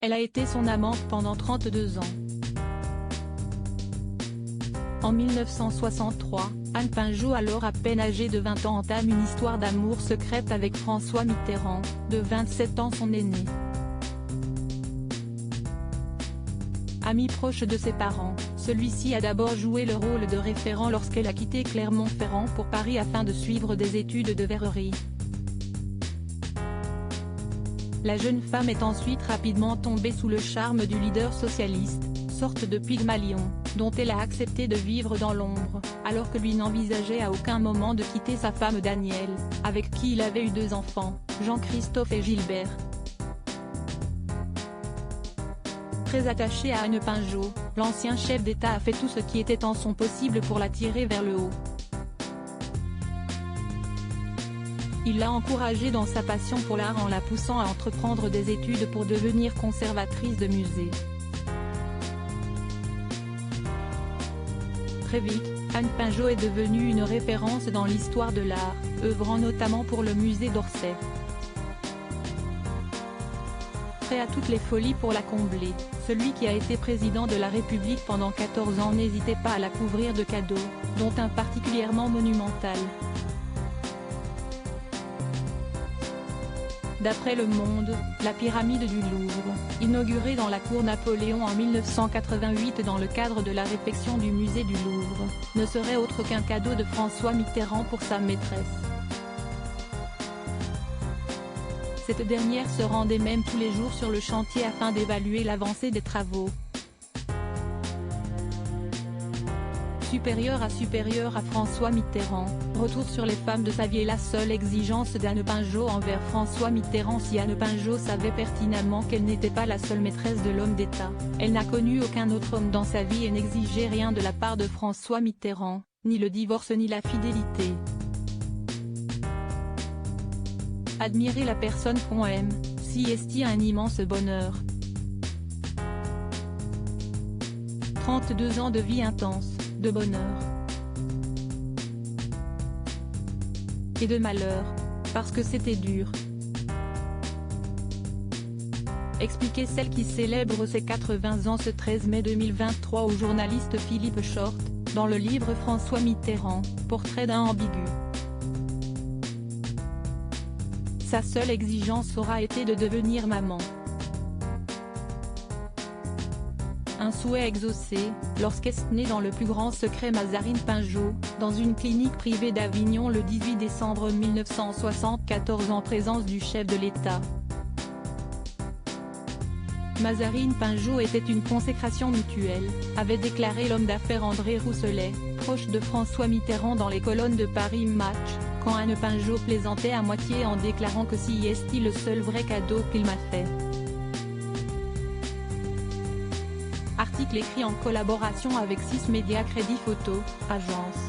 Elle a été son amante pendant 32 ans. En 1963, Anne Pinjot, alors à peine âgée de 20 ans, entame une histoire d'amour secrète avec François Mitterrand, de 27 ans son aîné. Ami proche de ses parents, celui-ci a d'abord joué le rôle de référent lorsqu'elle a quitté Clermont-Ferrand pour Paris afin de suivre des études de verrerie. La jeune femme est ensuite rapidement tombée sous le charme du leader socialiste, sorte de Pygmalion, dont elle a accepté de vivre dans l'ombre, alors que lui n'envisageait à aucun moment de quitter sa femme Danielle, avec qui il avait eu 2 enfants, Jean-Christophe et Gilbert. Très attaché à Anne Pinjot, l'ancien chef d'État a fait tout ce qui était en son possible pour la tirer vers le haut. Il l'a encouragée dans sa passion pour l'art en la poussant à entreprendre des études pour devenir conservatrice de musée. Très vite, Anne Pinjot est devenue une référence dans l'histoire de l'art, œuvrant notamment pour le musée d'Orsay. Prêt à toutes les folies pour la combler, celui qui a été président de la République pendant 14 ans n'hésitait pas à la couvrir de cadeaux, dont un particulièrement monumental. D'après Le Monde, la pyramide du Louvre, inaugurée dans la cour Napoléon en 1988 dans le cadre de la réfection du musée du Louvre, ne serait autre qu'un cadeau de François Mitterrand pour sa maîtresse. Cette dernière se rendait même tous les jours sur le chantier afin d'évaluer l'avancée des travaux. Supérieur à François Mitterrand, retour sur les femmes de sa vie est la seule exigence d'Anne Pinjot envers François Mitterrand. Si Anne Pinjot savait pertinemment qu'elle n'était pas la seule maîtresse de l'homme d'État, elle n'a connu aucun autre homme dans sa vie et n'exigeait rien de la part de François Mitterrand, ni le divorce ni la fidélité. Admirer la personne qu'on aime, si est un immense bonheur. 32 ans de vie intense, de bonheur et de malheur, parce que c'était dur. Expliquait celle qui célèbre ses 80 ans ce 13 mai 2023 au journaliste Philippe Short, dans le livre François Mitterrand, portrait d'un ambigu. Sa seule exigence aura été de devenir maman. Un souhait exaucé, lorsqu'est née dans le plus grand secret Mazarine Pinjot, dans une clinique privée d'Avignon le 18 décembre 1974 en présence du chef de l'État. Mazarine Pinjot était une consécration mutuelle, avait déclaré l'homme d'affaires André Rousselet, proche de François Mitterrand dans les colonnes de Paris Match, quand Anne Pinjot plaisantait à moitié en déclarant que si est le seul vrai cadeau qu'il m'a fait. Article écrit en collaboration avec 6 Médias Crédit Photo, agence.